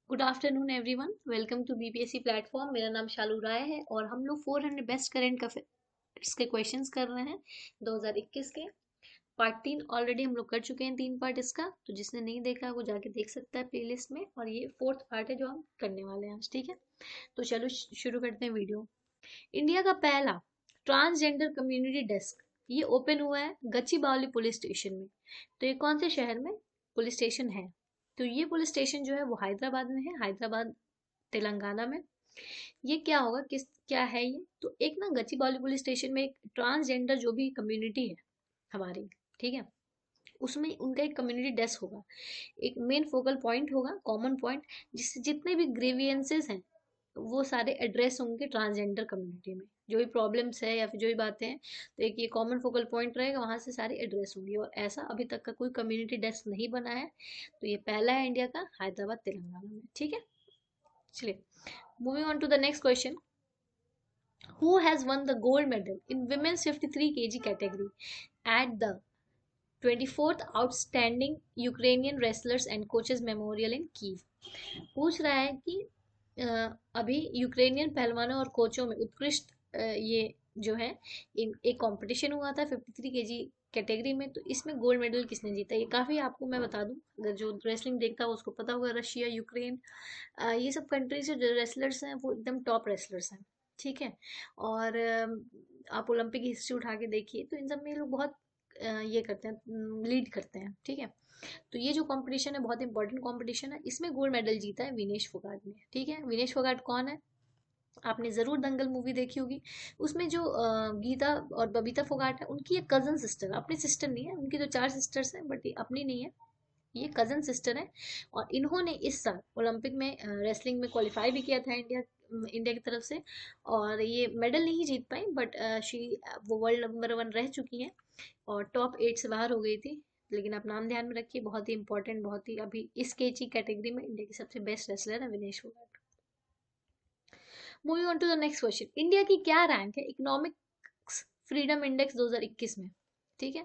Good afternoon everyone, welcome to BPSC platform. मेरा नाम शालू राय है और हम लोग 400 बेस्ट करंट अफेयर्स के क्वेश्चंस कर रहे हैं 2021 के। पार्ट 3 ऑलरेडी हम लोग कर चुके हैं, 3 पार्ट इसका। तो जिसने नहीं देखा वो जाके देख सकता है प्लेलिस्ट में, और ये फोर्थ पार्ट है जो हम करने वाले हैं आज। ठीक है, तो चलो शुरू करते हैं वीडियो। इंडिया का पहला ट्रांसजेंडर कम्युनिटी डेस्क ये ओपन हुआ है गच्चीबावली पुलिस स्टेशन में। तो ये कौन से शहर में पुलिस स्टेशन है? तो ये पुलिस स्टेशन जो है वो हैदराबाद में है, हैदराबाद तेलंगाना में। ये क्या होगा, किस क्या है ये? तो एक ना गच्चीबावली पुलिस स्टेशन में एक ट्रांसजेंडर जो भी कम्युनिटी है हमारी, ठीक है, उसमें उनका एक कम्युनिटी डेस्क होगा। एक मेन फोकल पॉइंट होगा, कॉमन पॉइंट, जिससे जितने भी ग्रीवियंसेस हैं वो सारे एड्रेस होंगे ट्रांसजेंडर कम्युनिटी में। जो भी प्रॉब्लम्स है या फिर जो भी बातें हैं, तो एक ये कॉमन फोकल पॉइंट रहेगा, वहां से सारी एड्रेस होंगी। और ऐसा अभी तक का कोई कम्युनिटी डेस्क नहीं बना है, तो ये पहला है इंडिया का, हैदराबाद तेलंगाना में। ठीक है, चलिए moving on to the next question. Who has won the gold medal in women's 53 kg category at the 24th outstanding Ukrainian wrestlers and coaches memorial in Kyiv? पूछ रहा है कि अभी यूक्रेनियन पहलवानों और कोचों में उत्कृष्ट ये जो है, एक कंपटीशन हुआ था 53 kg कैटेगरी में। तो इसमें गोल्ड मेडल किसने जीता? ये काफ़ी आपको मैं बता दूं, अगर जो रेसलिंग देखता है उसको पता होगा, रशिया, यूक्रेन, ये सब कंट्रीज जो रेसलर्स हैं वो एकदम टॉप रेसलर्स हैं। ठीक है, और आप ओलंपिक की हिस्ट्री उठा के देखिए तो इन सब में ये लोग बहुत ये करते हैं, लीड करते हैं। ठीक है, तो ये जो कंपटीशन है बहुत इंपॉर्टेंट कंपटीशन है। इसमें गोल्ड मेडल जीता है विनेश फोगाट ने। ठीक है, विनेश फोगाट कौन है? आपने जरूर दंगल मूवी देखी होगी। उसमें जो गीता और बबीता फोगाट है, उनकी एक कजन सिस्टर, अपनी सिस्टर नहीं है, उनकी तो 4 सिस्टर्स हैं बट ये अपनी नहीं है, ये कजन सिस्टर है। और इन्होंने इस साल ओलंपिक में रेसलिंग में क्वालिफाई भी किया था इंडिया की तरफ से। और ये मेडल नहीं जीत पाई बट शी वो वर्ल्ड नंबर 1 रह चुकी हैं और टॉप 8 से बाहर हो गई थी। लेकिन आप नाम ध्यान में रखिए, बहुत ही इंपॉर्टेंट, बहुत ही अभी इस केजी कैटेगरी में इंडिया की सबसे बेस्ट रेसलर है Vinesh Phogat. Moving on to the next question. India की क्या रैंक है इकोनॉमिक्स फ्रीडम इंडेक्स 2021 में? ठीक है,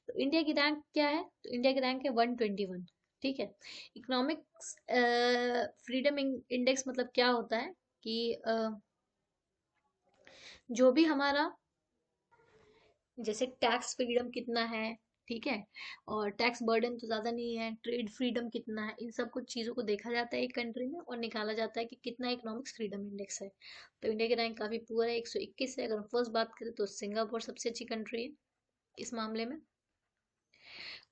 तो इंडिया की रैंक क्या है? तो इंडिया की रैंक है 121। ठीक है, इकोनॉमिक्स फ्रीडम इंडेक्स मतलब क्या होता है कि जो भी हमारा, जैसे टैक्स फ्रीडम कितना है, ठीक है, और टैक्स बर्डन तो ज़्यादा नहीं है, ट्रेड फ्रीडम कितना है, इन सब कुछ चीज़ों को देखा जाता है एक कंट्री में और निकाला जाता है कि कितना इकोनॉमिक्स फ्रीडम इंडेक्स है। तो इंडिया की रैंक काफ़ी पुअर है, 121 है। अगर हम फर्स्ट बात करें तो सिंगापुर सबसे अच्छी कंट्री है इस मामले में।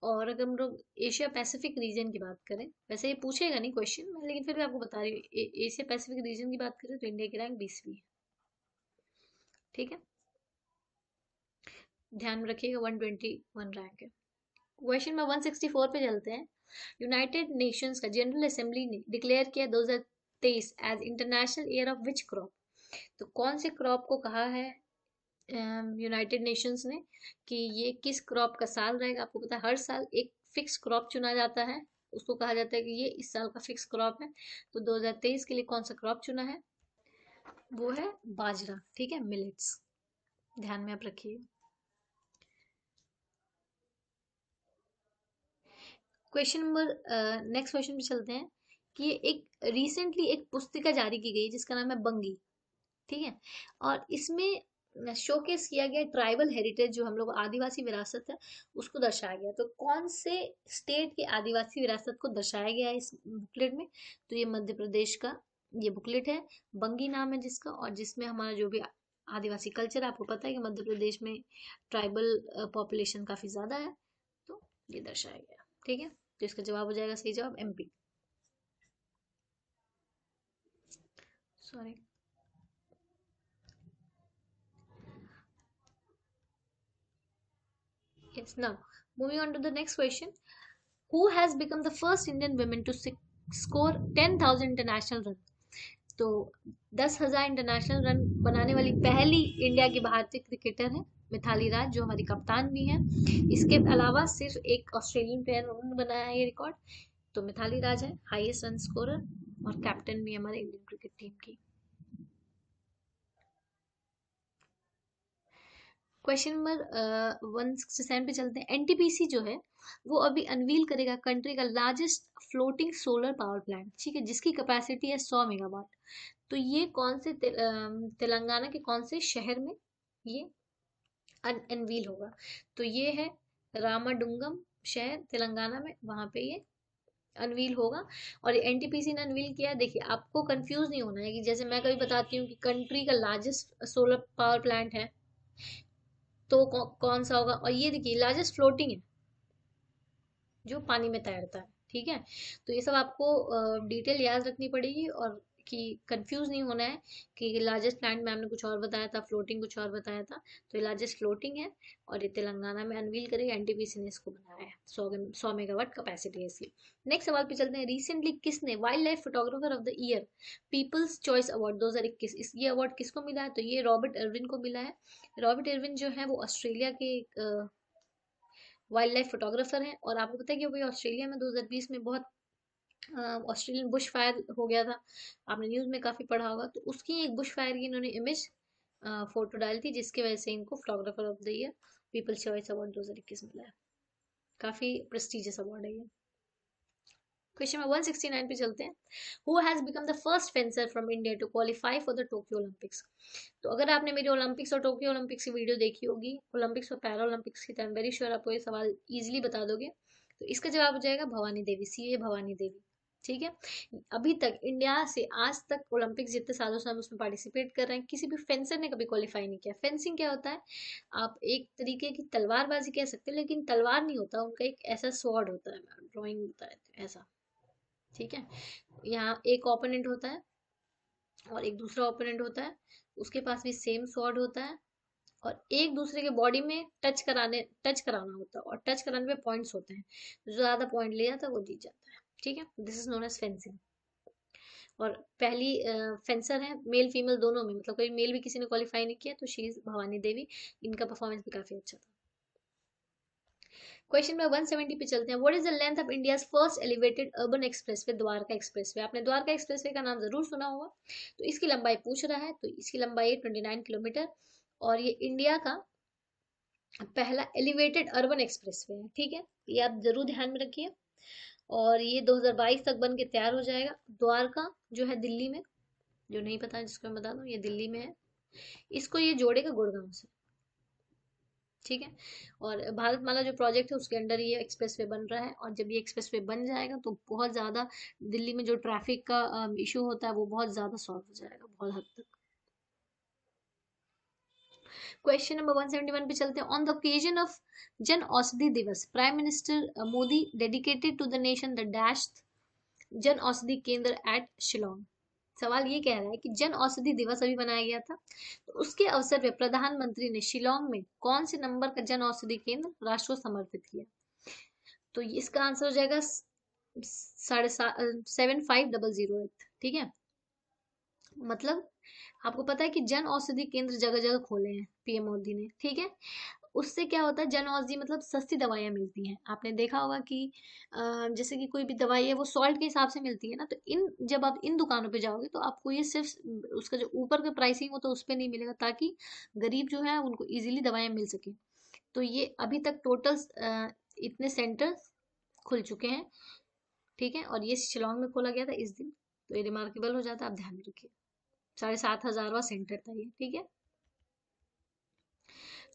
और अगर हम लोग एशिया पैसिफिक रीजन की बात करें, वैसे ये पूछेगा नहीं क्वेश्चन में, लेकिन फिर भी आपको बता रही हूँ, एशिया पैसिफिक रीजन की बात करें तो इंडिया की रैंक 20वीं है। ठीक है, ध्यान में रखिएगा 121 रैंक है। क्वेश्चन में 164 पे चलते हैं। यूनाइटेड नेशंस का जनरल असेंबली ने डिक्लेयर किया 2023 as international year of which crop? तो कौन से क्रॉप को कहा है यूनाइटेड नेशंस ने कि ये किस क्रॉप का साल रहेगा? आपको पता है हर साल एक फिक्स क्रॉप चुना जाता है, उसको कहा जाता है कि ये इस साल का फिक्स क्रॉप है। तो 2023 के लिए कौन सा क्रॉप चुना है? वो है बाजरा। ठीक है, मिलेट्स, ध्यान में आप रखिए। क्वेश्चन नंबर नेक्स्ट क्वेश्चन पे चलते हैं कि एक रिसेंटली एक पुस्तिका जारी की गई जिसका नाम है बंगी। ठीक है, और इसमें शोकेस किया गया ट्राइबल हेरिटेज, जो हम लोग आदिवासी विरासत है उसको दर्शाया गया। तो कौन से स्टेट की आदिवासी विरासत को दर्शाया गया है इस बुकलेट में? तो ये मध्य प्रदेश का ये बुकलेट है, बंगी नाम है जिसका, और जिसमें हमारा जो भी आदिवासी कल्चर, आपको पता है कि मध्य प्रदेश में ट्राइबल पॉपुलेशन काफी ज्यादा है, तो ये दर्शाया गया। ठीक है, तो इसका जवाब हो जाएगा, सही जवाब MP. Sorry. Yes, now moving on to the next question. Who has become the first Indian women to score 10,000 international run? तो 10,000 इंटरनेशनल रन बनाने वाली पहली इंडिया की भारतीय क्रिकेटर है मिथाली राज, जो हमारी कप्तान भी है। इसके अलावा सिर्फ एक ऑस्ट्रेलियन प्लेयर उन्होंने बनाया है ये रिकॉर्ड। तो मिथाली राज है हाईएस्ट रन स्कोरर और कैप्टन भी हमारे इंडियन क्रिकेट टीम की। क्वेश्चन नंबर 167 पे चलते हैं। एनटीपीसी जो है वो अभी अनवील करेगा कंट्री का largest floating solar power plant, ठीक है, जिसकी कैपेसिटी है 100 मेगावाट। तो ये कौन से तेलंगाना के कौन से शहर में ये अनवील होगा? तो ये है रामाडुंगम शहर तेलंगाना में, वहां पे ये अनवील होगा। और एनटीपीसी ने अनवील किया है। देखिए आपको कंफ्यूज नहीं होना है कि जैसे मैं कभी बताती हूँ कि कंट्री का लार्जेस्ट सोलर पावर प्लांट है तो कौन सा होगा, और ये देखिए लार्जेस्ट फ्लोटिंग है जो पानी में तैरता है, ठीक है। तो ये सब आपको डिटेल याद रखनी पड़ेगी, और कि कंफ्यूज नहीं होना है कि लार्जेस्ट प्लांट में हमने कुछ और बताया था, फ्लोटिंग कुछ और बताया था। तो ये लार्जेस्ट फ्लोटिंग है और ये तेलंगाना में अनवील करेगा, एनटीपीसी ने इसको बनाया है। 100 मेगावाट कैपेसिटी है इसकी। नेक्स्ट सवाल पे चलते हैं। रिसेंटली किसने wild life photographer of the year people's choice award 2021 ये अवार्ड किसको मिला है? तो ये रॉबर्ट इरविन को मिला है। रॉबर्ट इरविन जो है वो ऑस्ट्रेलिया के वाइल्ड लाइफ फोटोग्राफर हैं। और आपको पता है कि भाई ऑस्ट्रेलिया में 2020 में बहुत ऑस्ट्रेलियन बुश फायर हो गया था, आपने न्यूज़ में काफ़ी पढ़ा होगा। तो उसकी एक बुश फायर की इन्होंने इमेज फोटो डाली थी, जिसकी वजह से इनको photographer of the year people's choice award 2021 मिला है। काफ़ी प्रेस्टिजियस अवार्ड है ये। क्वेश्चन नंबर 169 पे चलते हैं। Who has become the first fencer from India to qualify for the Tokyo Olympics? तो अगर आपने मेरी ओलंपिक्स और टोक्यो ओलंपिक्स की वीडियो देखी होगी, ओलंपिक्स और पैरा ओलंपिक्स की, तो आई एम वेरी श्योर आपको ये सवाल इजीली बता दोगे। तो इसका जवाब हो जाएगा भवानी देवी, सीए भवानी देवी, ठीक है। अभी तक इंडिया से आज तक ओलंपिक्स जितने सालों से हम उसमें पार्टिसिपेट कर रहे हैं, किसी भी फेंसर ने कभी क्वालिफाई नहीं किया। फेंसिंग क्या होता है? आप एक तरीके की तलवारबाजी कह सकते हो, लेकिन तलवार नहीं होता, उनका एक ऐसा स्वॉर्ड होता है, ड्राइंग होता है ऐसा, ठीक है। यहाँ एक ओपोनेंट होता है और एक दूसरा ओपोनेंट होता है, उसके पास भी सेम स्वॉर्ड होता है, और एक दूसरे के बॉडी में टच कराना होता है, और टच कराने पे पॉइंट्स होते हैं, जो ज्यादा पॉइंट ले जाता है वो जीत जाता है, ठीक है। This is known as fencing. और पहली फेंसर है मेल फीमेल दोनों में, मतलब कोई मेल भी किसी ने क्वालिफाई नहीं किया, तो शी इज भवानी देवी। इनका परफॉर्मेंस भी काफी अच्छा था। क्वेश्चन नंबर 170 पे चलते हैं। What is the length of India's first elevated urban expressway Dwarka expressway? आपने द्वारका एक्सप्रेसवे का नाम जरूर सुना होगा। तो इसकी लंबाई पूछ रहा है, तो इसकी लंबाई है 29 किलोमीटर, और ये इंडिया का पहला एलिवेटेड अर्बन एक्सप्रेसवे है, ठीक है। ये आप जरूर ध्यान में रखिए। और ये 2022 तक बन के तैयार हो जाएगा। द्वारका जो है दिल्ली में, जो नहीं पता है जिसको मैं बता दूं, ये दिल्ली में है। इसको ये जोड़ेगा गुड़गांव से, ठीक है। और भारतमाला जो प्रोजेक्ट है उसके अंडर ये एक्सप्रेसवे बन रहा है, और जब ये एक्सप्रेसवे बन जाएगा तो बहुत ज़्यादा दिल्ली में जो ट्रैफिक का इशू होता है वो बहुत ज़्यादा सॉल्व हो जाएगा, बहुत हद तक। क्वेश्चन नंबर 171 पे चलते हैं। On the occasion of Jan Aushadhi Diwas prime minister Modi dedicated to the nation the dash Jan Aushadhi केंद्र एट शिलोंग। सवाल ये कह रहा है कि जन औषधि दिवस अभी मनाया गया था, तो उसके अवसर पर प्रधानमंत्री ने शिलोंग में कौन से नंबर का जन औषधि केंद्र राष्ट्र को समर्पित किया? तो इसका आंसर हो जाएगा 75008, ठीक है। मतलब आपको पता है कि जन औषधि केंद्र जगह जगह खोले हैं पीएम मोदी ने, ठीक है। उससे क्या होता है, जन औषधि मतलब सस्ती दवाइयाँ मिलती हैं। आपने देखा होगा कि जैसे कि कोई भी दवाई है वो सॉल्ट के हिसाब से मिलती है ना, तो इन जब आप इन दुकानों पे जाओगे तो आपको ये सिर्फ उसका जो ऊपर का प्राइसिंग हो तो उस पर नहीं मिलेगा, ताकि गरीब जो है उनको इजीली दवाइयाँ मिल सके। तो ये अभी तक टोटल इतने सेंटर खुल चुके हैं, ठीक है। और ये शिलोंग में खोला गया था इस दिन, तो ये रिमार्केबल हो जाता है, आप ध्यान में रखिए। 7500वां सेंटर था ये, ठीक है।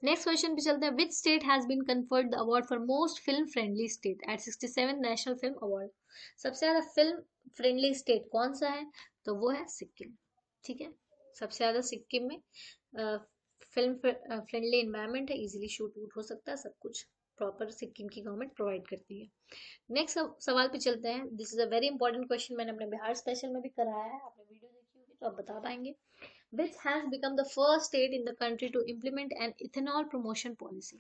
नेक्स्ट क्वेश्चन पे चलते हैं। Which state has been conferred the award for most film friendly state at 67 national film award? सबसे ज्यादा फिल्म फ्रेंडली स्टेट कौन सा है? तो वो है सिक्किम, ठीक है। सबसे ज्यादा सिक्किम में फिल्म फ्रेंडली एनवायरनमेंट है, इजीली शूट वूट हो सकता है, सब कुछ प्रॉपर सिक्किम की गवर्नमेंट प्रोवाइड करती है। नेक्स्ट सवाल पे चलते हैं। This is a very important question, मैंने अपने बिहार स्पेशल में भी कराया है, आपने वीडियो देखी होगी तो आप बता पाएंगे। Which has become the first state in the country to implement an ethanol promotion policy?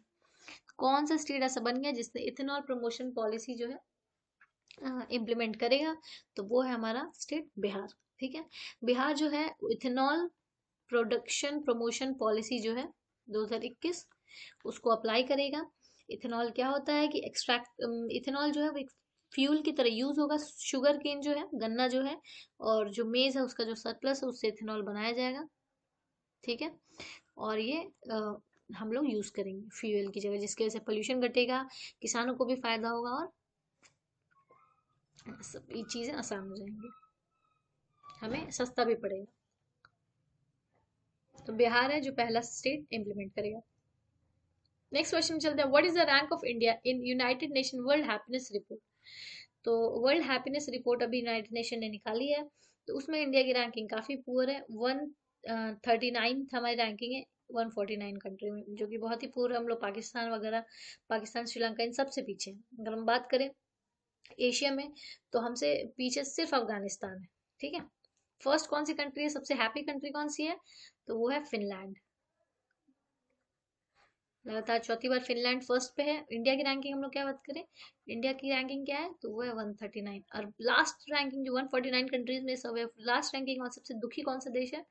कौन सा स्टेट ऐसा बन गया जिसने इथेनॉल प्रमोशन पॉलिसी जो है इम्प्लीमेंट करेगा? तो वो है हमारा स्टेट बिहार, ठीक है। बिहार जो है इथेनॉल प्रोडक्शन प्रमोशन पॉलिसी जो है 2021 उसको अप्लाई करेगा। इथेनॉल क्या होता है कि एक्सट्रैक्ट इथेनॉल जो है वो एक फ्यूल की तरह यूज होगा। शुगर केन जो है, गन्ना जो है, और जो मेज है उसका जो सरप्लस है उससे इथेनॉल बनाया जाएगा, ठीक है। और ये हम लोग यूज करेंगे फ्यूल की जगह, जिसकी वजह से पोल्यूशन घटेगा, किसानों को भी फायदा होगा और सब ये चीजें आसान हो जाएंगी, हमें सस्ता भी पड़ेगा। तो बिहार है जो पहला स्टेट इम्प्लीमेंट करेगा। नेक्स्ट क्वेश्चन चलते हैं, what is the rank of India in United nation world happiness report. तो वर्ल्ड हैप्पीनेस रिपोर्ट अभी यूनाइटेड नेशन ने निकाली है, तो उसमें इंडिया की रैंकिंग काफी पुअर है, 139 हमारी रैंकिंग है 149 कंट्री में, जो कि बहुत ही पुअर है। हम लोग पाकिस्तान वगैरह, पाकिस्तान श्रीलंका इन सबसे पीछे हैं। अगर हम बात करें एशिया में, तो हमसे पीछे सिर्फ अफगानिस्तान है, ठीक है। फर्स्ट कौन सी कंट्री है, सबसे हैप्पी कंट्री कौन सी है, तो वो है फिनलैंड। लगातार चौथी बार फिनलैंड फर्स्ट पे है। इंडिया की रैंकिंग हम लोग क्या बात करें, इंडिया की रैंकिंग क्या है, तो वो है 139। और लास्ट रैंकिंग जो 149 कंट्रीज में सब है, लास्ट रैंकिंग और सबसे दुखी कौन सा देश है,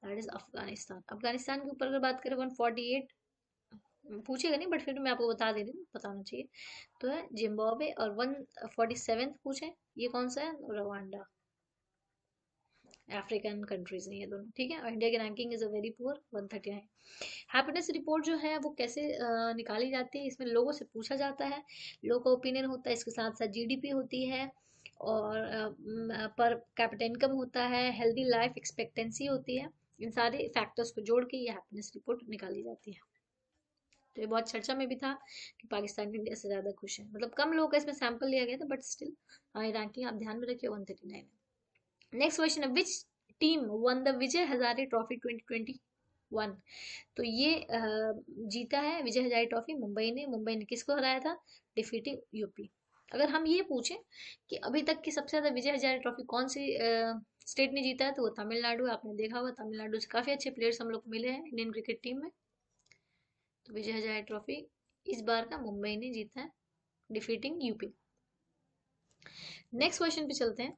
दैट इज अफगानिस्तान। अफगानिस्तान के ऊपर अगर बात करें 148, पूछेगा नहीं बट फिर भी मैं आपको बता दे रही हूँ, बताना चाहिए, तो है जिम्बाब्वे। और 147 पूछे, ये कौन सा है, रवांडा। अफ्रीकन कंट्रीज हैं ये दोनों, ठीक है। और इंडिया की ranking is a very poor 139। Happiness report जो है वो कैसे निकाली जाती है, इसमें लोगों से पूछा जाता है, लोगों का ओपिनियन होता है, इसके साथ साथ जीडीपी होती है, और पर कैपिटा इनकम होता है, हेल्दी लाइफ एक्सपेक्टेंसी होती है। इन सारे फैक्टर्स को जोड़ के ये हैप्पीनेस रिपोर्ट निकाली जाती है। तो ये बहुत चर्चा में भी था कि पाकिस्तान इंडिया से ज्यादा खुश है, मतलब कम लोगों का इसमें सैंपल लिया गया था, बट स्टिल हमारी रैंकिंग आप ध्यान में रखिए 139 है। नेक्स्ट क्वेश्चन है, which team one the Vijay Hazare trophy 2021। तो ये जीता है विजय हजारे ट्रॉफी मुंबई ने। मुंबई ने किसको हराया था, डिफीटिंग यूपी। अगर हम ये पूछें कि अभी तक की सबसे ज्यादा विजय हजारे ट्रॉफी कौन सी स्टेट ने जीता है, तो वो तमिलनाडु है। आपने देखा होगा तमिलनाडु से काफी अच्छे प्लेयर्स हम लोग को मिले हैं इंडियन क्रिकेट टीम में। तो विजय हजारे ट्रॉफी इस बार का मुंबई ने जीता है, डिफीटिंग यूपी। नेक्स्ट क्वेश्चन पे चलते हैं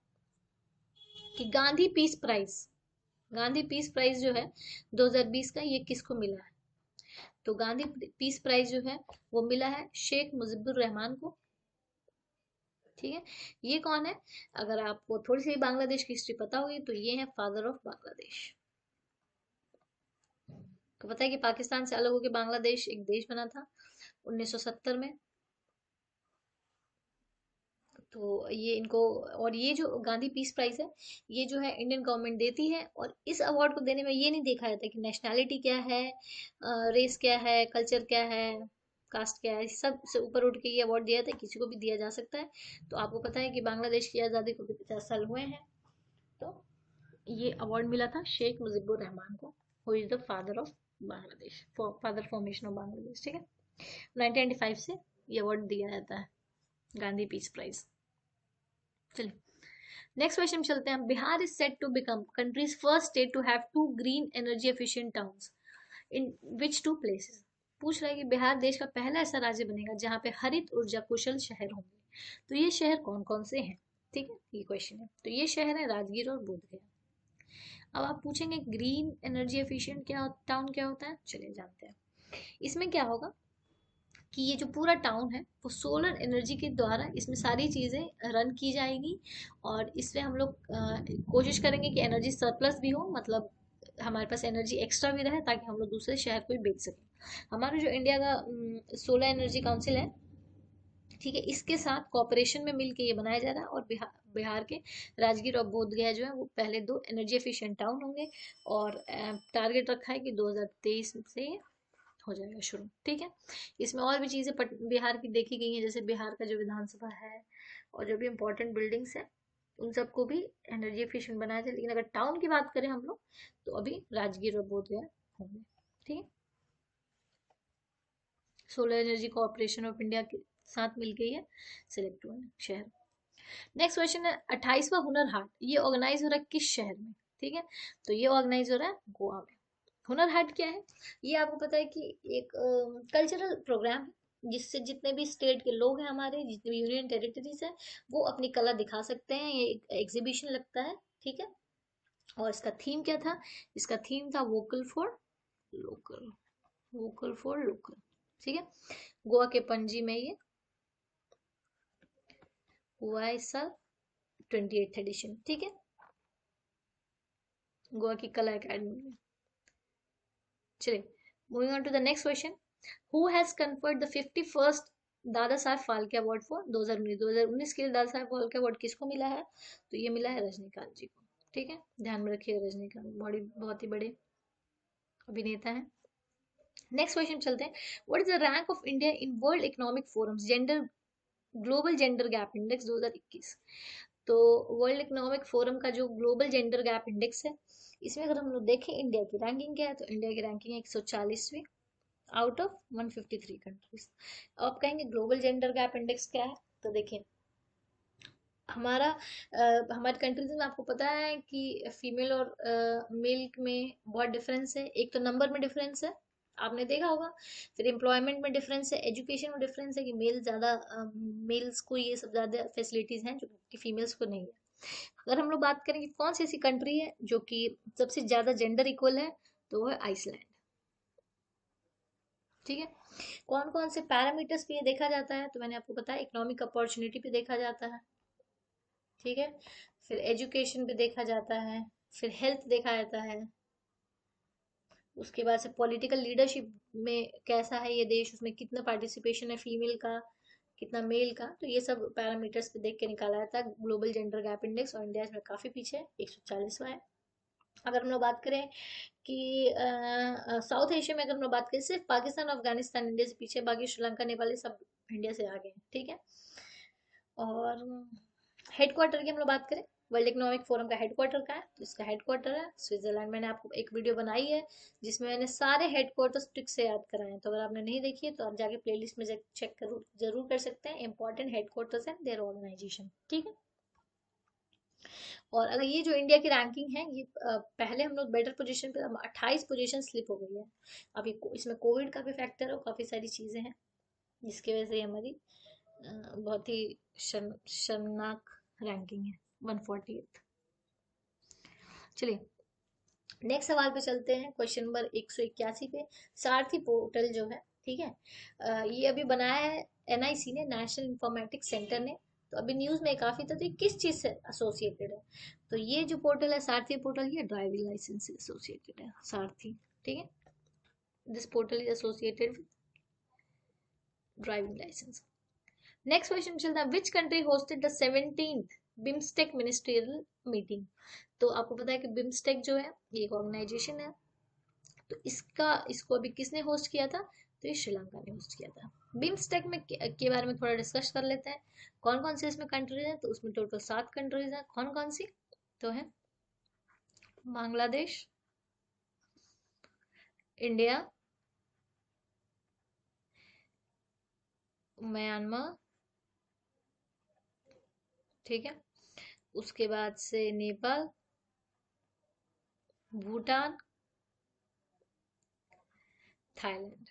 कि Gandhi peace prize, Gandhi peace prize जो है 2020 का, ये किसको मिला है। तो गांधी पीस प्राइज जो है वो मिला है शेख मुजीबुर रहमान को, ठीक है। ये कौन है, अगर आपको थोड़ी सी बांग्लादेश की हिस्ट्री पता होगी तो ये है फादर ऑफ बांग्लादेश। तो पता है कि पाकिस्तान से अलग होकर बांग्लादेश एक देश बना था 1970 में। तो ये इनको, और ये जो गांधी पीस प्राइज है, ये जो है इंडियन गवर्नमेंट देती है। और इस अवार्ड को देने में ये नहीं देखा जाता कि नेशनैलिटी क्या है, रेस क्या है, कल्चर क्या है, कास्ट क्या है, सब से ऊपर उठ के ये अवार्ड दिया जाता है, किसी को भी दिया जा सकता है। तो आपको पता है कि बांग्लादेश की आज़ादी को भी 50 साल हुए हैं। तो ये अवार्ड मिला था शेख मुजीबुर रहमान को, who is the father of Bangladesh, father formation of Bangladesh, ठीक है। 1995 से ये अवार्ड दिया जाता है, गांधी पीस प्राइज। चलिए नेक्स्ट क्वेश्चन चलते हैं। Bihar is set to become country's first state to have 2 green energy efficient towns in which 2 places. पूछ रहा है कि बिहार देश का पहला ऐसा राज्य बनेगा जहां पे हरित ऊर्जा कुशल शहर होंगे। तो ये शहर कौन कौन से हैं, ठीक है, ये क्वेश्चन है। तो ये शहर है राजगीर और बोधगया। अब आप पूछेंगे ग्रीन एनर्जी एफिशिएंट क्या टाउन क्या होता है, चलिए जानते हैं। इसमें क्या होगा कि ये जो पूरा टाउन है वो सोलर एनर्जी के द्वारा इसमें सारी चीज़ें रन की जाएगी। और इसमें हम लोग कोशिश करेंगे कि एनर्जी सरप्लस भी हो, मतलब हमारे पास एनर्जी एक्स्ट्रा भी रहे, ताकि हम लोग दूसरे शहर को भी बेच सकें। हमारा जो इंडिया का सोलर एनर्जी काउंसिल है, ठीक है, इसके साथ कॉपरेशन में मिलके ये बनाया जा रहा है। और बिहार के राजगीर और बोधगया जो है वो पहले 2 एनर्जी एफिशिएंट टाउन होंगे। और टारगेट रखा है कि 2023 से हो जाएगा शुरू, ठीक है। इसमें और भी चीजें बिहार की देखी गई हैं, जैसे बिहार का जो विधानसभा है और जो भी इम्पोर्टेंट बिल्डिंग्स है उन सबको भी एनर्जी एफिशिएंट बनाया जाए। लेकिन अगर टाउन की बात करें हम लोग, तो अभी राजगीर और बोधगया होंगे, ठीक है। Solar energy corporation of India के साथ मिलकर ये सिलेक्ट हुए शहर। नेक्स्ट क्वेश्चन है 28वां हुनर हाट, ये ऑर्गेनाइज हो रहा है किस शहर में, ठीक है। तो ये ऑर्गेनाइज हो रहा है गोवा में। हुनर हाट क्या है, ये आपको पता है कि एक कल्चरल प्रोग्राम है, जिससे जितने भी स्टेट के लोग हैं, हमारे जितने भी यूनियन टेरिटरीज है, वो अपनी कला दिखा सकते हैं। ये एक एग्जीबिशन लगता है, ठीक है। और इसका थीम क्या था, इसका थीम था vocal for local, vocal for local, ठीक है। गोवा के पणजी में ये हुआ है इस साल 28th एडिशन, ठीक है, गोवा की कला अकेडमी में। चलिए moving on to the next question, who has conferred the 51st Dada Saheb Phalke award for 2019 के लिए दादा साहब फाल्के अवार्ड किसको मिला है? तो ये मिला है रजनीकांत जी को। ठीक है, ध्यान में रखिएगा, रजनीकांत बहुत ही बड़े अभिनेता हैं। नेक्स्ट क्वेश्चन चलते हैं, what is the rank of India in world economic forums gender global gender gap index 2021? तो वर्ल्ड इकोनॉमिक फोरम का जो ग्लोबल जेंडर गैप इंडेक्स है, इसमें अगर हम लोग देखें इंडिया की रैंकिंग क्या है, तो इंडिया की रैंकिंग है 140वीं आउट ऑफ 153 कंट्रीज। आप कहेंगे ग्लोबल जेंडर गैप इंडेक्स क्या है, तो देखिए हमारा हमारे कंट्रीज में आपको पता है कि फीमेल और मेल में बहुत डिफरेंस है। एक तो नंबर में डिफरेंस है, आपने देखा होगा। फिर एम्प्लॉयमेंट में डिफरेंस है, एजुकेशन में डिफरेंस है कि मेल ज़्यादा मेल्स को ये सब ज़्यादा फैसिलिटीज़ हैं जो कि फीमेल्स को नहीं है। अगर हम लोग बात करें कि कौन सी ऐसी कंट्री है जो कि सबसे ज़्यादा जेंडर इक्वल है, तो वो है आइसलैंड। ठीक है, कौन कौन से पैरामीटर्स पे ये देखा जाता है, तो मैंने आपको बताया इकोनॉमिक अपॉर्चुनिटी पे देखा जाता है। ठीक है, फिर एजुकेशन पे देखा जाता है, फिर हेल्थ देखा जाता है, उसके बाद से पॉलिटिकल लीडरशिप में कैसा है ये देश, उसमें कितना पार्टिसिपेशन है फीमेल का, कितना मेल का, तो ये सब पैरामीटर्स पे देख के निकाला जाता है ग्लोबल जेंडर गैप इंडेक्स। और इंडिया इसमें काफी पीछे है, 140वां है। अगर हम लोग बात करें कि साउथ एशिया में अगर हम लोग बात करें, सिर्फ पाकिस्तान अफगानिस्तान इंडिया से पीछे, बाकी श्रीलंका नेपाल ये सब इंडिया से आगे हैं। ठीक है, और हेडक्वार्टर की हम लोग बात करें, वर्ल्ड इकोनॉमिक फोरम का हेडक्वार्टर का है, तो इसका हेडक्वार्टर है स्विट्जरलैंड। मैंने आपको एक वीडियो बनाई है जिसमें मैंने सारे हेडक्वार्टर्स ट्रिक से याद कराए हैं, तो अगर आपने नहीं देखी है तो आप जाके प्लेलिस्ट में चेक जरूर कर सकते हैं। Important headquarters and their organisation. ठीक है, और अगर ये जो इंडिया की रैंकिंग है, ये पहले हम लोग बेटर पोजीशन पे, 28 पोजीशन स्लिप हो गई है। अभी इसमें कोविड का भी फैक्टर है और काफ़ी सारी चीज़ें हैं जिसकी वजह से हमारी बहुत ही शर्मनाक रैंकिंग है, 148। चलिए नेक्स्ट सवाल पे चलते हैं, क्वेश्चन नंबर 181 पे। सारथी पोर्टल जो है, ठीक है, ये अभी बनाया है एनआईसी ने, नेशनल इंफॉर्मेटिक्स सेंटर ने। तो अभी न्यूज में काफी था, तो ये किस चीज से एसोसिएटेड है? तो ये जो पोर्टल है सारथी पोर्टल, ये ड्राइविंग लाइसेंस से एसोसिएटेड है, सारथी। ठीक है, this portal is associated with driving licence. Next question चलता है, which country hosted the 17th BIMSTEC ministerial meeting? तो आपको पता है कि बिम्स्टेक जो है ये एक ऑर्गेनाइजेशन है, तो इसको अभी किसने होस्ट किया था? तो ये श्रीलंका ने होस्ट किया था। बिम्स्टेक में के बारे में थोड़ा डिस्कस कर लेते हैं, कौन कौन से इसमें कंट्रीज हैं। तो उसमें टोटल 7 कंट्रीज हैं। कौन कौन सी? तो है बांग्लादेश, इंडिया, म्यांमार, ठीक है, उसके बाद से नेपाल, भूटान, थाईलैंड,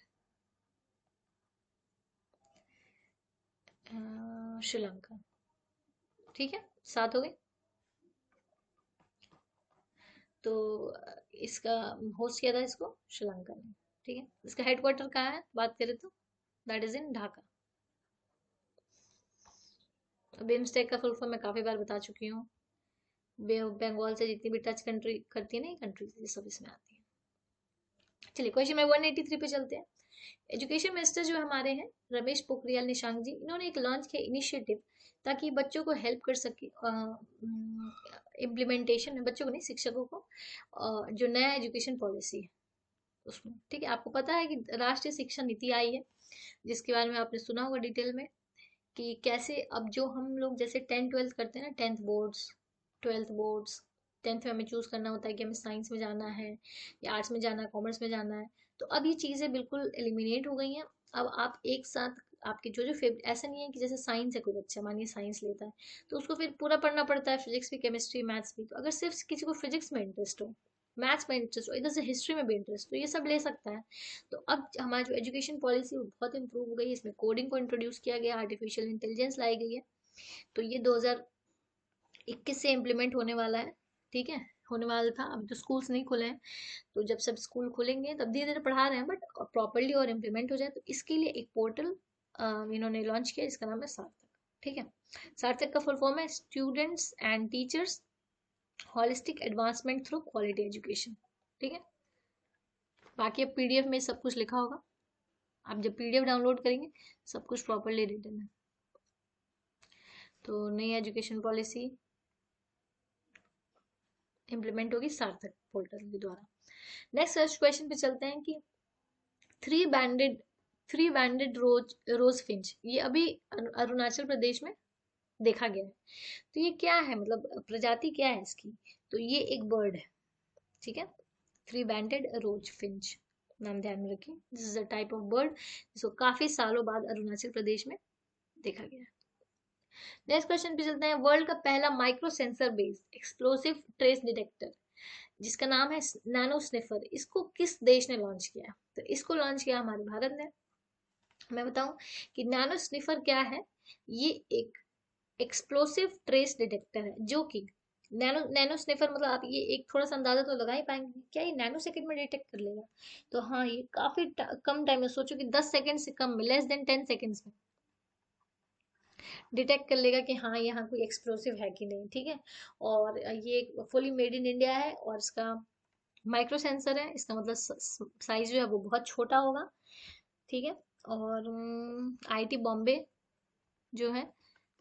श्रीलंका। ठीक है, 7 हो गए। तो इसका होस्ट किया था इसको श्रीलंका ने। ठीक है, इसका हेडक्वार्टर कहाँ है बात करें तो that is in Dhaka. BIMSTEC का फुल फॉर्म मैं काफी बार बता चुकी हूँ। बे ऑफ बंगाल से जितनी भी टच कंट्री करती है ना, कंट्रीज ये सब इसमें आती है। चलिए क्वेश्चन में 183 पे चलते हैं। एजुकेशन मिनिस्टर जो हमारे हैं रमेश पोखरियाल निशंक जी, इन्होंने एक लॉन्च किया इनिशिएटिव ताकि बच्चों को हेल्प कर सके, इम्प्लीमेंटेशन में बच्चों को नहीं, शिक्षकों को, जो नया एजुकेशन पॉलिसी है उसमें। ठीक है, आपको पता है कि राष्ट्रीय शिक्षा नीति आई है, जिसके बारे में आपने सुना होगा डिटेल में, कि कैसे अब जो हम लोग जैसे 10th 12th करते हैं ना, 10th boards, 12th boards, 10th में हमें चूज करना होता है कि हमें साइंस में जाना है या आर्ट्स में जाना है, कॉमर्स में जाना है। तो अब ये चीज़ें बिल्कुल एलिमिनेट हो गई हैं। अब आप एक साथ आपके जो जो फेवरेट, ऐसा नहीं है कि जैसे साइंस है, कोई बच्चा मानिए साइंस लेता है तो उसको फिर पूरा पढ़ना पड़ता है, फिजिक्स भी, केमिस्ट्री, मैथ्स भी। तो अगर सिर्फ किसी को फिजिक्स में इंटरेस्ट हो, मैथ्स में इंटरेस्ट हो, इधर से हिस्ट्री में भी इंटरेस्ट, तो ये सब ले सकता है। तो अब हमारी जो एजुकेशन पॉलिसी वो बहुत इंप्रूव हो गई है, इसमें कोडिंग को इंट्रोड्यूस किया गया, आर्टिफिशियल इंटेलिजेंस लाई गई है। तो ये 2021 से इम्प्लीमेंट होने वाला है। ठीक है, होने वाला था, अब तो स्कूल्स नहीं खुले हैं, तो जब सब स्कूल खुलेंगे तब धीरे धीरे पढ़ा रहे हैं, बट प्रॉपरली और इम्प्लीमेंट हो जाए तो इसके लिए एक पोर्टल इन्होंने लॉन्च किया, इसका नाम है सार्थक। ठीक है, सार्थक का फुल फॉर्म है students and teachers holistic advancement through quality education. ठीक है, बाकी अब पीडीएफ में सब कुछ लिखा होगा, आप जब पीडीएफ डाउनलोड करेंगे सब कुछ प्रॉपरली रिटन है। तो नई एजुकेशन पॉलिसी इम्प्लीमेंट होगी सार्थक पोर्टल के द्वारा। नेक्स्ट क्वेश्चन पे चलते हैं कि थ्री बैंडेड थ्री बैंडेड रोज फिंच, ये अभी अरुणाचल प्रदेश में देखा गया है। तो ये क्या है, मतलब प्रजाति क्या है इसकी? तो ये एक बर्ड है, ठीक है, थ्री बैंडेड रोज फिंच, नाम ध्यान में रखिए। This is a type of bird जिसको काफी सालों बाद अरुणाचल प्रदेश में देखा गया है। नेक्स्ट क्वेश्चन पे चलते हैं। वर्ल्ड का पहला micro sensor based explosive trace detector जिसका नाम है नैनो स्निफर, इसको किस देश ने लॉन्च किया? तो इसको लॉन्च किया हमारे भारत ने। मैं बताऊं कि नैनो स्निफर क्या है। ये एक एक्सप्लोसिव ट्रेस डिटेक्टर है जो कि नैनो स्निफर, मतलब आप ये एक थोड़ा सा अंदाजा तो लगा ही पाएंगे क्या ये नैनो सेकंड में डिटेक्ट कर लेगा? तो हाँ, ये काफी कम टाइम में, सोचो कि 10 सेकंड से कम में, लेस देन 10 सेकंड्स में डिटेक्ट कर लेगा कि हाँ यहाँ कोई एक्सप्लोसिव है कि नहीं, ठीक है। और ये फुली मेड इन इंडिया है और इसका माइक्रो सेंसर है, इसका मतलब साइज जो है वो बहुत छोटा होगा, ठीक है। और आईआईटी बॉम्बे जो है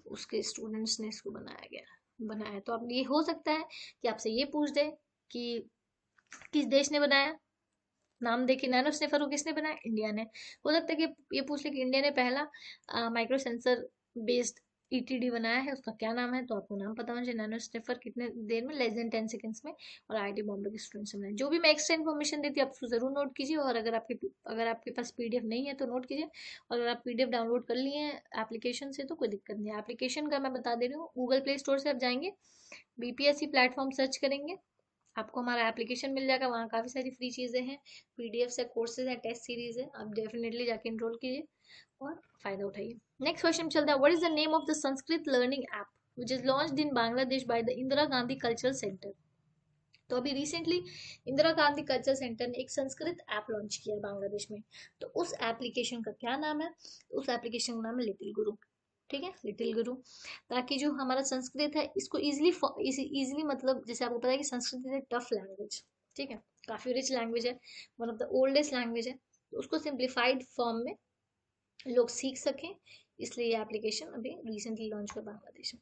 उसके स्टूडेंट्स ने इसको बनाया। तो अब ये हो सकता है कि आपसे ये पूछ दे कि किस देश ने बनाया, नाम देखिए, नैनो स्निफर को किसने बनाया? इंडिया ने। हो सकता है कि ये पूछ ले कि इंडिया ने पहला माइक्रो सेंसर बेस्ड ईटीडी बनाया है, उसका क्या नाम है? तो आपको नाम पता होना चाहिए। नैनो स्निफर कितने देर में, लेस देन 10 सेकंड्स में, और आईआईटी बॉम्बे के स्टूडेंट्स ने बनाया। जो भी मैं एक्स्ट्रा इन्फॉर्मेशन देती हूँ आप उसको जरूर नोट कीजिए, और अगर आपके पास पीडीएफ नहीं है तो नोट कीजिए, और अगर आप पीडीएफ डाउनलोड कर लिए हैं एप्लीकेशन से तो कोई दिक्कत नहीं है। एप्लीकेशन का मैं बता दे रही हूँ, गूगल प्ले स्टोर से आप जाएंगे, बीपीएससी प्लेटफॉर्म सर्च करेंगे, आपको हमारा एप्लीकेशन मिल जाएगा। वहाँ काफ़ी सारी फ्री चीज़ें हैं, पीडीएफ है, कोर्सेज है, टेस्ट सीरीज है, आप डेफिनेटली जाके इनरोल कीजिए और फायदा उठाइए। नेक्स्ट क्वेश्चन चलता है। What is the name of the Sanskrit learning app which is launched in Bangladesh by the Indira Gandhi cultural centre? तो अभी recently Indira Gandhi cultural centre ने एक संस्कृत ऐप लॉन्च किया है बांग्लादेश में। तो उस एप्लीकेशन का क्या नाम है? उस एप्लीकेशन का नाम है लिटिल गुरु, ठीक है, लिटिल गुरु। ताकि जो हमारा संस्कृत है इसको इजीली, मतलब जैसे आपको पता है कि संस्कृत इज टफ लैंग्वेज, ठीक है, काफी रिच लैंग्वेज है, one of the oldest language है, तो उसको सिंप्लीफाइड फॉर्म में लोग सीख सकें, इसलिए ये एप्लीकेशन अभी रिसेंटली लॉन्च हुआ बांग्लादेश में,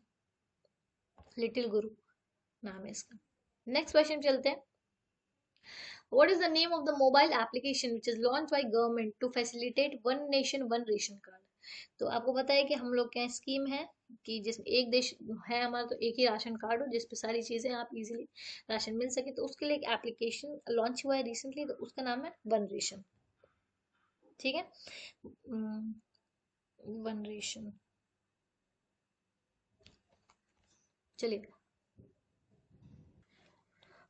लिटिल गुरु नाम है इसका। नेक्स्ट क्वेश्चन चलते हैं। What is the name of the mobile application which is launched by government to facilitate one nation one ration card? तो आपको पता है कि हम लोग क्या स्कीम है कि जिस एक देश है हमारा, तो एक ही राशन कार्ड हो जिस पे सारी चीजें आप इजीली राशन मिल सके। तो उसके लिए एक एप्लीकेशन लॉन्च हुआ है रिसेंटली, तो उसका नाम है वन रेशन, ठीक है, वन रेशन। चलिए,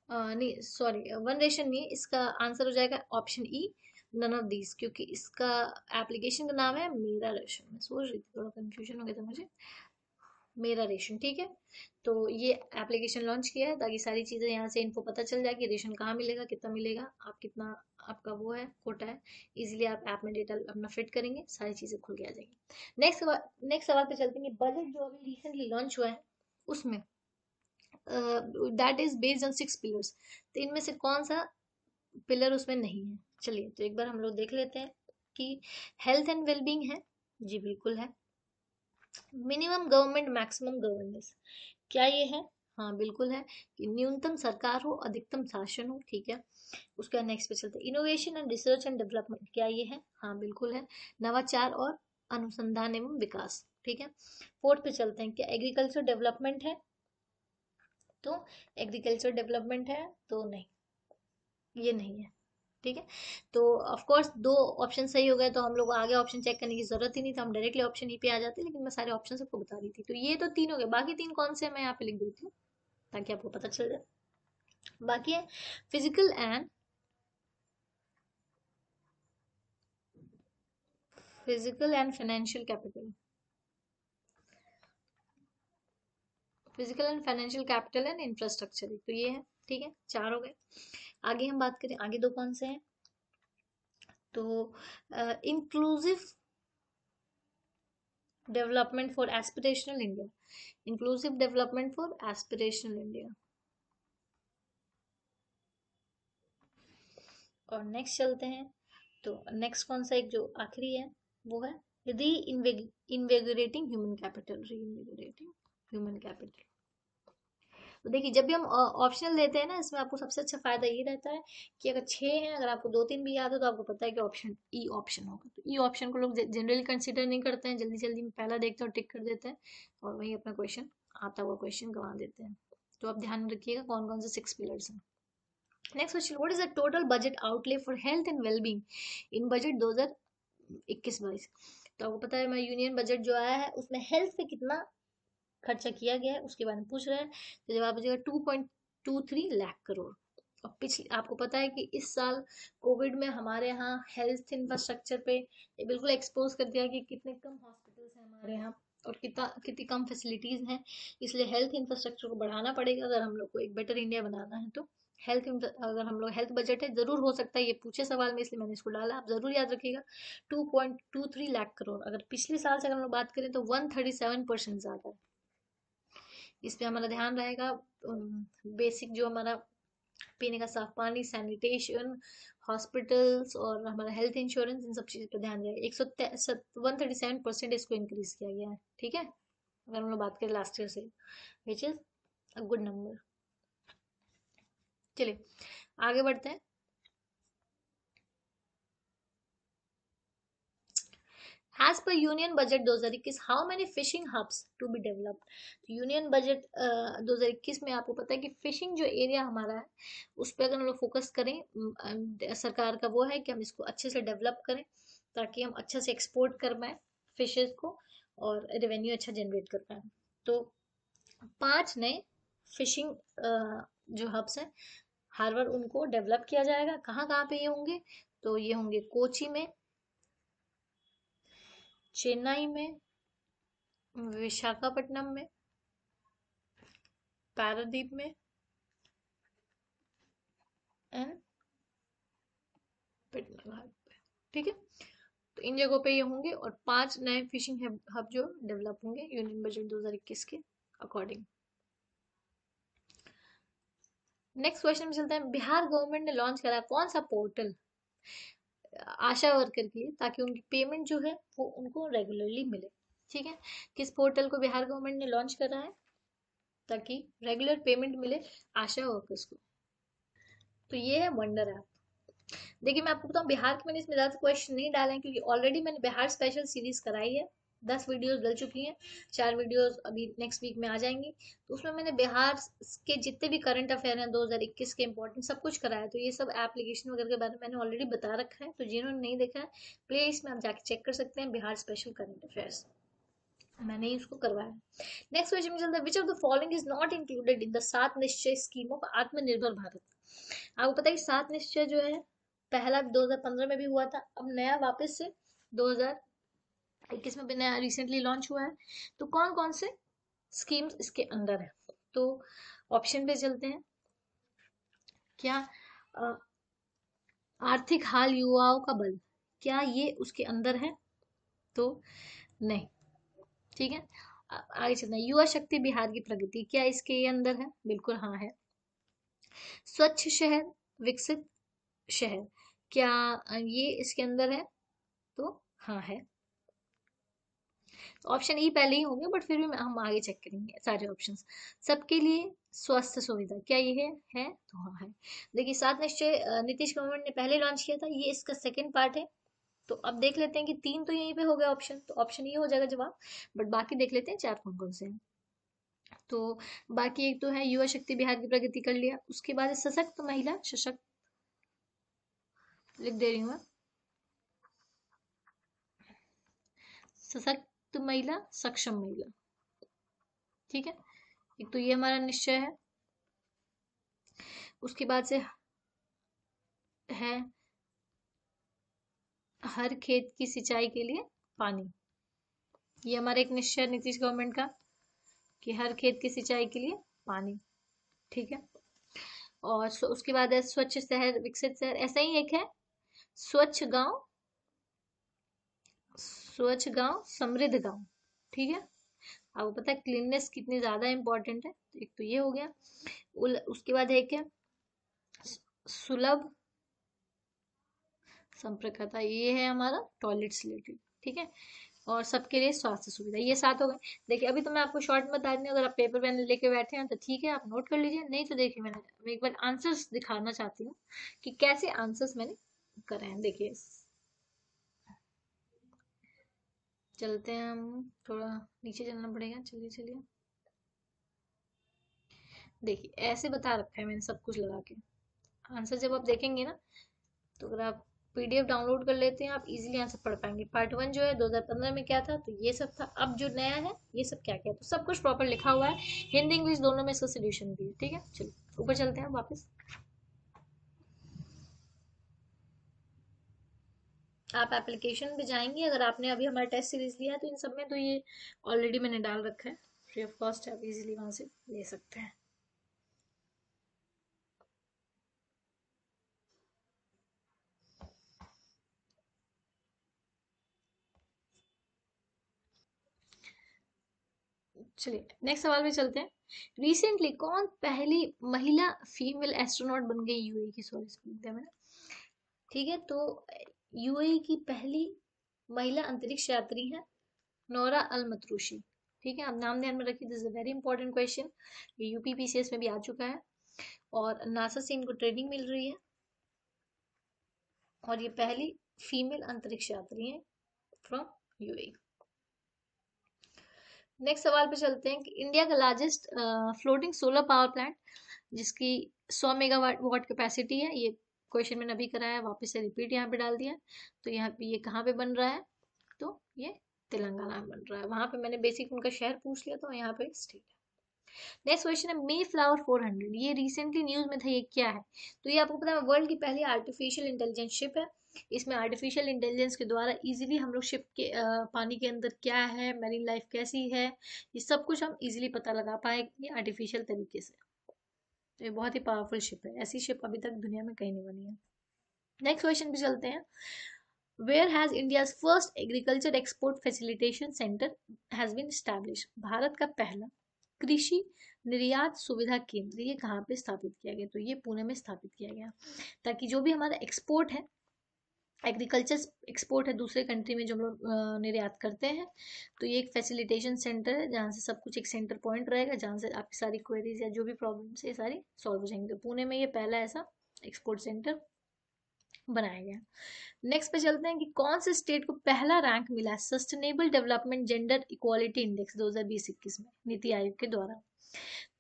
नहीं सॉरी, वन रेशन नहीं, इसका आंसर हो जाएगा option E, none of these, क्योंकि इसका एप्लीकेशन का नाम है मेरा रेशन। मैं सोच रही थी, थोड़ा कंफ्यूजन हो गया था मुझे, मेरा रेशन, ठीक है। तो ये एप्लीकेशन लॉन्च किया है ताकि सारी चीज़ें यहाँ से इनको पता चल जाए कि रेशन कहाँ मिलेगा, कितना मिलेगा, आप कितना, आपका वो है कोटा है, इजीली आप ऐप में डेटा अपना फिट करेंगे, सारी चीज़ें खुल के आ जाएंगी। नेक्स्ट सवाल पे चलते हैं। बजट जो अभी रिसेंटली लॉन्च हुआ है उसमें that is based on 6 pillars, तो इनमें से कौन सा पिलर उसमें नहीं है? चलिए तो एक बार हम लोग देख लेते हैं कि हेल्थ एंड वेलबींग है, जी बिल्कुल है। मिनिमम गवर्नमेंट मैक्सिमम गवर्नेंस, क्या ये है? हाँ बिल्कुल है, कि न्यूनतम सरकार हो अधिकतम शासन हो, ठीक है। उसका नेक्स्ट पे चलते हैं। Innovation and research and development, क्या ये है? हाँ बिल्कुल है, नवाचार और अनुसंधान एवं विकास, ठीक है। फोर्थ पे चलते हैं। क्या एग्रीकल्चर डेवलपमेंट है? तो एग्रीकल्चर डेवलपमेंट है तो नहीं, ये नहीं है, ठीक है। तो ऑफ कोर्स दो ऑप्शन सही हो गए, तो हम लोग को आगे ऑप्शन चेक करने की जरूरत ही नहीं था, हम डायरेक्टली ऑप्शन ई पे आ जाते, लेकिन मैं सारे ऑप्शन सबको बता रही थी। तो ये तो तीन हो गए, बाकी तीन कौन से मैं यहाँ पे लिख देती हूँ ताकि आपको पता चल जाए। बाकी है physical and financial capital, physical and financial capital and infrastructure, तो ये है, ठीक है, चार हो गए। आगे हम बात करें, आगे दो कौन से हैं? तो inclusive development for aspirational India, inclusive development for aspirational India, और नेक्स्ट चलते हैं। तो नेक्स्ट कौन सा एक जो आखिरी है वो है री इन्वेगोरेटिंग ह्यूमन कैपिटल। री इन्वेगोरेटिंग ह्यूमन कैपिटल। तो देखिए जब भी हम ऑप्शनल लेते हैं ना, इसमें आपको सबसे अच्छा फायदा ये रहता है कि अगर 6 हैं, अगर आपको 2-3 भी याद हो तो आपको पता है कि ऑप्शन ई ऑप्शन होगा। तो ई ऑप्शन को लोग जनरली कंसिडर नहीं करते हैं, जल्दी जल्दी में पहला देखते हैं और टिक कर देते हैं, और वही अपना क्वेश्चन आता हुआ क्वेश्चन गंवा देते हैं। तो आप ध्यान में रखिएगा कौन कौन से 6 पिलर्स हैं। Next question, what is the total budget outlay for health and wellbeing in budget 2021-22? तो आपको पता है मैं यूनियन बजट जो आया है उसमें हेल्थ पे कितना खर्चा किया गया है उसके बारे में पूछ रहे हैं। तो जवाब हो जाएगा 2.23 लाख करोड़। और पिछले आपको पता है कि इस साल कोविड में हमारे यहाँ हेल्थ इंफ्रास्ट्रक्चर पे ये बिल्कुल एक्सपोज कर दिया कि कितने कम हॉस्पिटल्स हैं हमारे यहाँ, और कितना कितनी कम फैसिलिटीज हैं। इसलिए हेल्थ इंफ्रास्ट्रक्चर को बढ़ाना पड़ेगा अगर हम लोग को एक बेटर इंडिया बनाना है। तो अगर हम लोग हेल्थ बजट है, जरूर हो सकता है ये पूछे सवाल में, इसलिए मैंने इसको डाला, आप जरूर याद रखिएगा। 2.23 लाख करोड़, अगर पिछले साल से अगर हम लोग बात करें तो 137% ज्यादा है। इस पे हमारा ध्यान रहेगा। बेसिक जो हमारा पीने का साफ पानी, सैनिटेशन, हॉस्पिटल्स और हमारा हेल्थ इंश्योरेंस, इन सब चीज़ पे ध्यान रहेगा। 137% इसको इंक्रीज किया गया है। ठीक है, अगर हम लोग बात करें लास्ट ईयर से, which is a good number. चलिए आगे बढ़ते हैं। As per union budget 2021, how many fishing hubs to be developed? Union budget 2021 में आपको पता है कि फिशिंग जो एरिया हमारा है उस पर अगर हम लोग फोकस करें, सरकार का वो है कि हम इसको अच्छे से डेवलप करें ताकि हम अच्छे से एक्सपोर्ट कर पाए फिशेस को और रेवेन्यू अच्छा जनरेट कर पाए। तो 5 नए फिशिंग जो हब्स हैं हर बार उनको डेवलप किया जाएगा। कहाँ कहाँ पे ये होंगे? तो ये होंगे कोची में, चेन्नई में, विशाखापट्टनम में, पारादीप में एंड पटना घाट पे। ठीक है, तो इन जगहों पे ये होंगे और 5 नए फिशिंग हब जो डेवलप होंगे यूनियन बजट 2021 के अकॉर्डिंग। नेक्स्ट क्वेश्चन में चलते हैं। बिहार गवर्नमेंट ने लॉन्च करा कौन सा पोर्टल आशा वर्कर के लिए, ताकि उनकी पेमेंट जो है वो उनको रेगुलरली मिले। ठीक है, किस पोर्टल को बिहार गवर्नमेंट ने लॉन्च करा है ताकि रेगुलर पेमेंट मिले आशा वर्कर्स को? तो ये है वंडर ऐप। देखिए मैं आपको बताऊं, बिहार के मैंने इसमें ज्यादा क्वेश्चन नहीं डाले हैं क्योंकि ऑलरेडी मैंने बिहार स्पेशल सीरीज कराई है। 10 वीडियोस डल चुकी हैं, 4 वीडियोस अभी नेक्स्ट वीक में आ जाएंगी। तो उसमें मैंने बिहार के जितने भी करंट अफेयर हैं 2021 के इंपॉर्टेंट सब कुछ कराया। तो ये सब एप्लीकेशन वगैरह के बारे में मैंने ऑलरेडी बता रखा है, तो जिन्होंने नहीं देखा है प्ले लिस्ट में आप जाके चेक कर सकते हैं, बिहार स्पेशल करंट अफेयर्स मैंने ही उसको करवाया। नेक्स्ट क्वेश्चन में चलता है, which of the following is not included in the 7 निश्चय स्कीम ऑफ आत्मनिर्भर भारत? आपको पता है कि 7 निश्चय जो है पहला 2015 में भी हुआ था, अब नया वापस से 2021 में भी नया रिसेंटली लॉन्च हुआ है। तो कौन कौन से स्कीम्स इसके अंदर है? तो ऑप्शन पे चलते हैं। क्या आर्थिक हाल युवाओं का बल, क्या ये उसके अंदर है? तो नहीं। ठीक है, आगे चलते हैं। युवा शक्ति बिहार की प्रगति, क्या इसके ये अंदर है? बिल्कुल हाँ है। स्वच्छ शहर विकसित शहर, क्या ये इसके अंदर है? तो हाँ है। ऑप्शन ई पहले ही होंगे बट फिर भी हम आगे चेक करेंगे सारे ऑप्शंस। सबके लिए स्वास्थ्य सुविधा, क्या ये है? तो हाँ है। देखिए 7 निश्चय नीतीश गवर्नमेंट ने पहले लॉन्च किया था, ये इसका सेकंड पार्ट है। तो अब देख लेते हैं कि 3 तो यहीं पे हो गया ऑप्शन, तो ऑप्शन ये हो जाएगा जवाब। बट बाकी देख लेते हैं 4 कौन कौन से हैं। तो बाकी एक तो है युवा शक्ति बिहार की प्रगति, कर लिया। उसके बाद सशक्त महिला, सशक्त लिख दे रही हूँ मैं, सशक्त महिला, सक्षम महिला। ठीक है, एक तो ये हमारा निश्चय है। उसके बाद से है हर खेत की सिंचाई के लिए पानी, ये हमारा एक निश्चय है नीतीश गवर्नमेंट का कि हर खेत की सिंचाई के लिए पानी। ठीक है, और उसके बाद है स्वच्छ शहर विकसित शहर, ऐसा ही एक है स्वच्छ गांव, स्वच्छ गांव समृद्ध गांव। ठीक है, आपको पता है क्लीननेस कितनी ज्यादा इंपॉर्टेंट है, तो एक तो ये हो गया। उसके बाद है क्या, सुलभ संपर्कता, ये है हमारा टॉयलेट से रिलेटेड, ठीक है। और सबके लिए स्वास्थ्य सुविधा, ये 7 हो गए। देखिए अभी तो मैं आपको शॉर्ट में बता रही हूँ, अगर आप पेपर पेन लेके बैठे हैं तो ठीक है, आप नोट कर लीजिए, नहीं तो देखिए मैं एक बार आंसर्स दिखाना चाहती हूँ कि कैसे आंसर्स मैंने करे हैं। देखिए चलते हैं हम, थोड़ा नीचे चलना पड़ेगा, चलिए चलिए। देखिए ऐसे बता रखा है मैंने सब कुछ लगा के। आंसर जब आप देखेंगे ना, तो अगर आप पीडीएफ डाउनलोड कर लेते हैं, आप इजीली आंसर पढ़ पाएंगे। पार्ट 1 जो है 2015 में क्या था, तो ये सब था। अब जो नया है ये सब क्या क्या, तो सब कुछ प्रॉपर लिखा हुआ है, हिंदी इंग्लिश दोनों में इसका सोल्यूशन भी है, ठीक है। चलिए ऊपर चलते हैं वापस। आप एप्लीकेशन पे जाएंगे, अगर आपने अभी हमारा टेस्ट सीरीज लिया है तो इन सब में तो ये ऑलरेडी मैंने डाल रखा है, फ्री ऑफ कॉस्ट है, आप इजीली वहां से ले सकते हैं। चलिए नेक्स्ट सवाल पे चलते हैं। रिसेंटली कौन पहली महिला फीमेल एस्ट्रोनॉट बन गई यूएई की, सॉरी स्पेलिंग दिया मैंने, ठीक है। तो यूएई की पहली महिला अंतरिक्ष यात्री है नोरा अल मतरूशी, ठीक है। अब नाम ध्यान में रखिए, this is a very important question, ये यूपीपीसीएस में भी आ चुका है, और नासा से इनको ट्रेनिंग मिल रही है, और ये पहली फीमेल अंतरिक्ष यात्री है फ्रॉम यूएई। नेक्स्ट सवाल पे चलते हैं कि इंडिया का largest floating solar power plant, जिसकी 100 मेगावाट वाट कैपेसिटी है, ये क्वेश्चन मैंने अभी कराया है, वापस से रिपीट यहाँ पे डाल दिया। तो यहाँ पे ये कहाँ पे बन रहा है, तो ये तेलंगाना में बन रहा है। वहां पे मैंने बेसिक उनका शहर पूछ लिया, तो यहाँ पे स्टेट है। नेक्स्ट क्वेश्चन है मे फ्लावर 400, ये रिसेंटली न्यूज में था, ये क्या है। तो ये आपको पता है वर्ल्ड की पहली आर्टिफिशियल इंटेलिजेंस शिप है। इसमें आर्टिफिशियल इंटेलिजेंस के द्वारा इजीली हम लोग शिप के पानी के अंदर क्या है, मैरीन लाइफ कैसी है, ये सब कुछ हम इजीली पता लगा पाएंगे आर्टिफिशियल तरीके से। तो ये बहुत ही पावरफुल शिप है, ऐसी शिप अभी तक दुनिया में कहीं नहीं बनी है। नेक्स्ट क्वेश्चन पे चलते हैं। Where has India's first agriculture export facilitation centre has been establish, Bharat का पहला कृषि निर्यात सुविधा केंद्र ये कहाँ पे स्थापित किया गया, तो ये पुणे में स्थापित किया गया, ताकि जो भी हमारा एक्सपोर्ट है, एग्रीकल्चर एक्सपोर्ट है दूसरे कंट्री में जो हम लोग निर्यात करते हैं, तो ये एक फैसिलिटेशन सेंटर है, जहाँ से सब कुछ एक सेंटर पॉइंट रहेगा, जहाँ से आपकी सारी क्वेरीज या जो भी प्रॉब्लम्स है सारी सॉल्व हो जाएंगे। तो पुणे में ये पहला ऐसा एक्सपोर्ट सेंटर बनाया गया। नेक्स्ट पे चलते हैं कि कौन से स्टेट को पहला रैंक मिला है sustainable development gender equality index 2020-21 में नीति आयोग के द्वारा।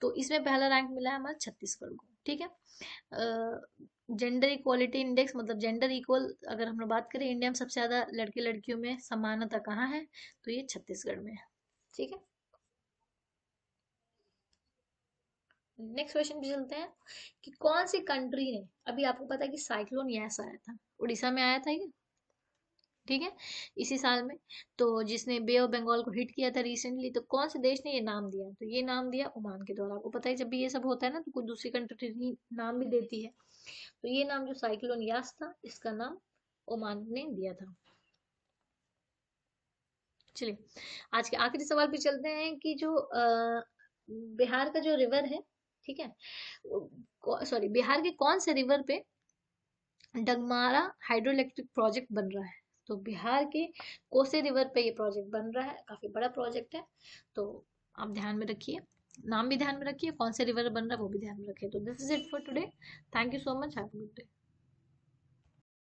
तो इसमें पहला रैंक मिला है हमारा छत्तीसगढ़ को, ठीक है। जेंडर इक्वालिटी इंडेक्स मतलब जेंडर इक्वल, अगर हम लोग बात करें इंडिया में सबसे ज्यादा लड़के लड़कियों में समानता कहाँ है, तो ये छत्तीसगढ़ में है, ठीक है। नेक्स्ट क्वेश्चन पे चलते हैं कि कौन सी कंट्री ने, अभी आपको पता है कि साइक्लोन यास आया था, उड़ीसा में आया था ये, ठीक है, इसी साल में। तो जिसने बे ऑफ बंगाल को हिट किया था रिसेंटली, तो कौन से देश ने ये नाम दिया, तो ये नाम दिया ओमान के द्वारा। आपको पता है जब भी ये सब होता है ना, तो कोई दूसरी कंट्री नाम भी देती है, तो ये नाम जो साइक्लोन यास था, इसका नाम ओमान ने दिया था। चलिए आज के आखिरी सवाल पे चलते हैं कि जो बिहार का जो रिवर है, ठीक है, सॉरी, बिहार के कौन से रिवर पे डगमारा हाइड्रो इलेक्ट्रिक प्रोजेक्ट बन रहा है, तो बिहार के कोसे रिवर पे ये प्रोजेक्ट बन रहा है, काफी बड़ा प्रोजेक्ट है। तो आप ध्यान में रखिए, नाम भी ध्यान में रखिए, कौन से रिवर बन रहा है वो भी ध्यान में रखिए। तो this is it for today, thank you so much, have a good day.